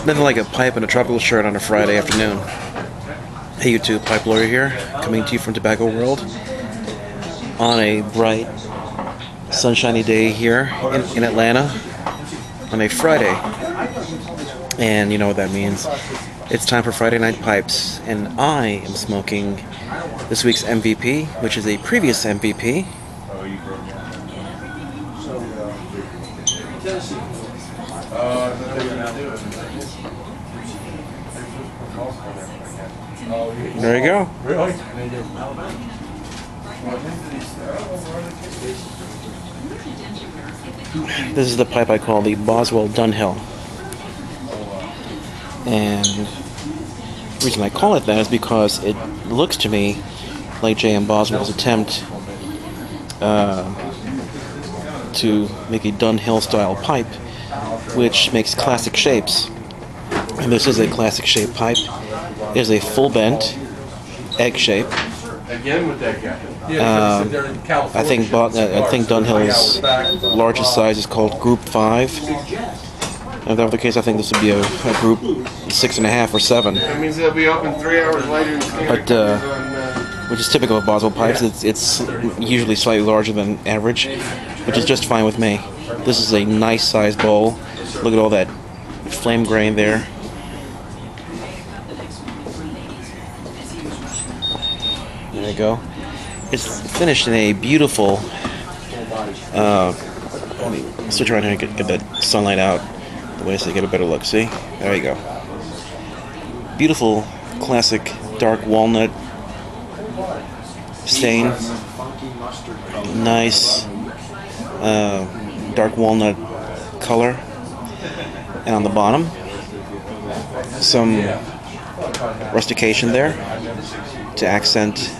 Nothing like a pipe and a tropical shirt on a Friday afternoon. Hey YouTube, Pipe Lawyer here, coming to you from Tobacco World on a bright, sunshiny day here in Atlanta on a Friday. And you know what that means. It's time for Friday Night Pipes, and I am smoking this week's MVP, which is a previous MVP. There you go. Really? This is the pipe I call the Boswell Dunhill. And the reason I call it that is because it looks to me like J.M. Boswell's attempt to make a Dunhill style pipe, which makes classic shapes. And this is a classic shape pipe. It is a full bent egg shape. Again with that guy. I think Dunhill's largest size is called Group 5. If that were the case, I think this would be a Group 6.5 or 7. That means they'll be open 3 hours later. But which is typical of Boswell pipes. It's usually slightly larger than average, which is just fine with me. This is a nice sized bowl. Look at all that flame grain there. There you go. It's finished in a beautiful. Let me switch around here and get that sunlight out the way so you get a better look. See? There you go. Beautiful, classic dark walnut stain. Nice dark walnut color. And on the bottom, some rustication there to accent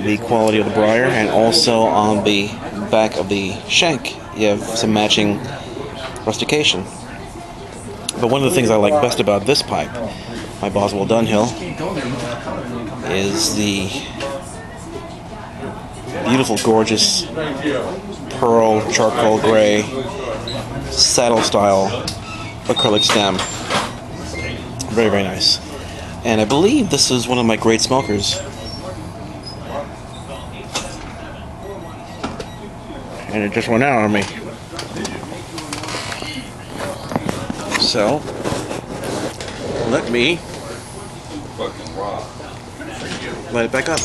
the quality of the briar, and also on the back of the shank you have some matching rustication. But one of the things I like best about this pipe, my Boswell Dunhill, is the beautiful, gorgeous pearl charcoal gray saddle style acrylic stem. Very, very nice. And I believe this is one of my great smokers. And it just went out on me. So, let me light it back up.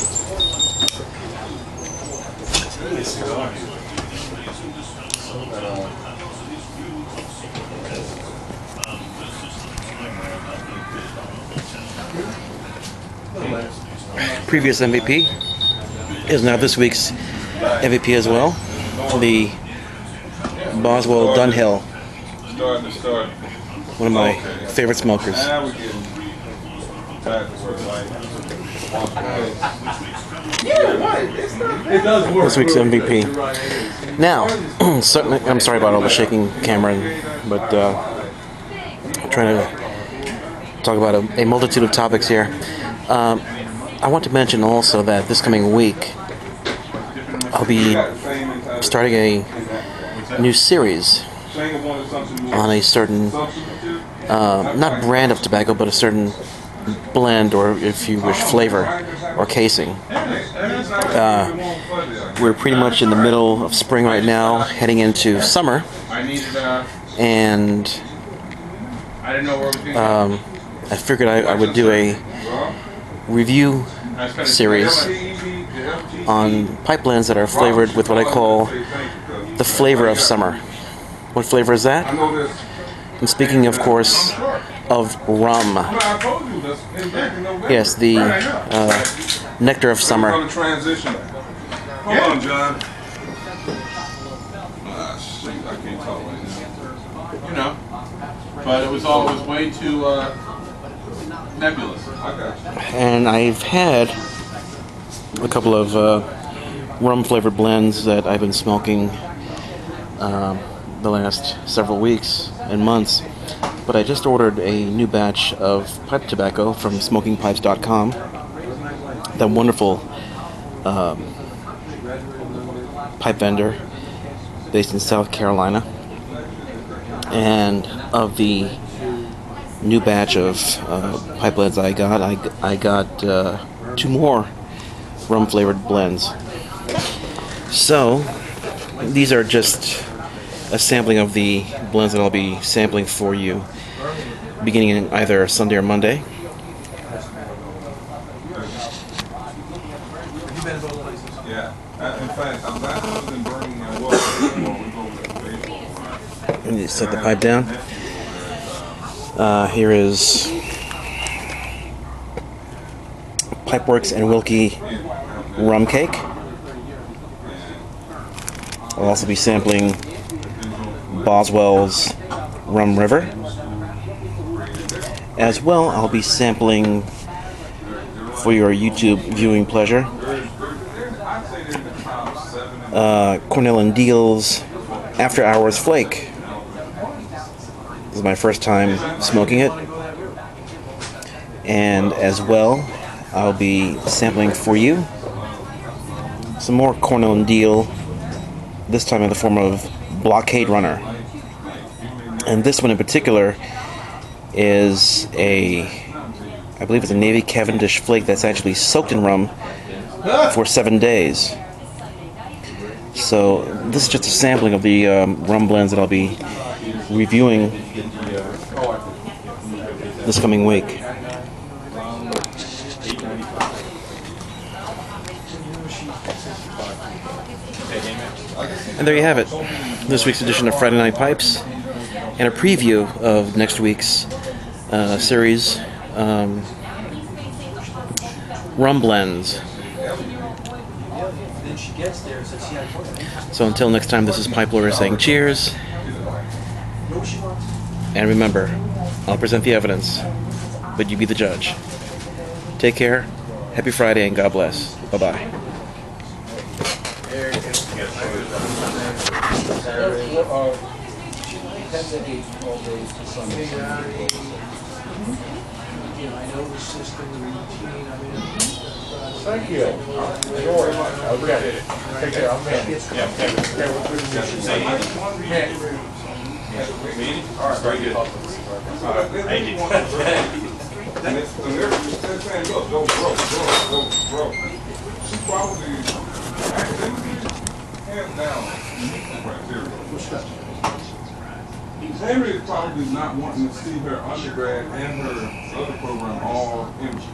Previous MVP is now this week's MVP as well. The Boswell Dunhill. One of my favorite smokers. This week's MVP. Now, I'm sorry about all the shaking camera, but I'm trying to talk about a multitude of topics here. I want to mention also that this coming week I'll be starting a new series on a certain, not brand of tobacco, but a certain blend, or if you wish, flavor or casing. We're pretty much in the middle of spring right now, heading into summer, and I figured I would do a review series on pipe blends that are flavored with what I call the flavor of summer. What flavor is that? I'm speaking, of course, of rum. Yes, the nectar of summer. Hold on, John. I can't talk right now. You know, but it was always way too nebulous. And I've had a couple of rum-flavored blends that I've been smoking the last several weeks and months. But I just ordered a new batch of pipe tobacco from smokingpipes.com. That wonderful pipe vendor based in South Carolina. And of the new batch of pipe blends I got 2 more rum flavored blends. So these are just a sampling of the blends that I'll be sampling for you beginning in either Sunday or Monday. Yeah. In fact, I'm not even burning my water while we go to baseball. Let me set the pipe down. Here is Pipeworks and Wilkie rum cake. I'll also be sampling Boswell's Rum River. As well, I'll be sampling, for your YouTube viewing pleasure, Cornell and Deal's After Hours Flake. This is my first time smoking it. And as well, I'll be sampling for you some more Cornell and Deal, this time in the form of Blockade Runner. And this one in particular is I believe it's a Navy Cavendish flake that's actually soaked in rum for 7 days. So this is just a sampling of the rum blends that I'll be reviewing this coming week. And there you have it, this week's edition of Friday Night Pipes, and a preview of next week's series, Rum Blends. So until next time, this is Pipe Lawyer saying cheers, and remember, I'll present the evidence, but you be the judge. Take care, happy Friday, and God bless. Bye-bye. Thank you. Okay. Take care. I'm Matt. Yeah. All right. Very good. Thank you. She probably, hands down, Henry is probably not wanting to see her undergrad and her other program all in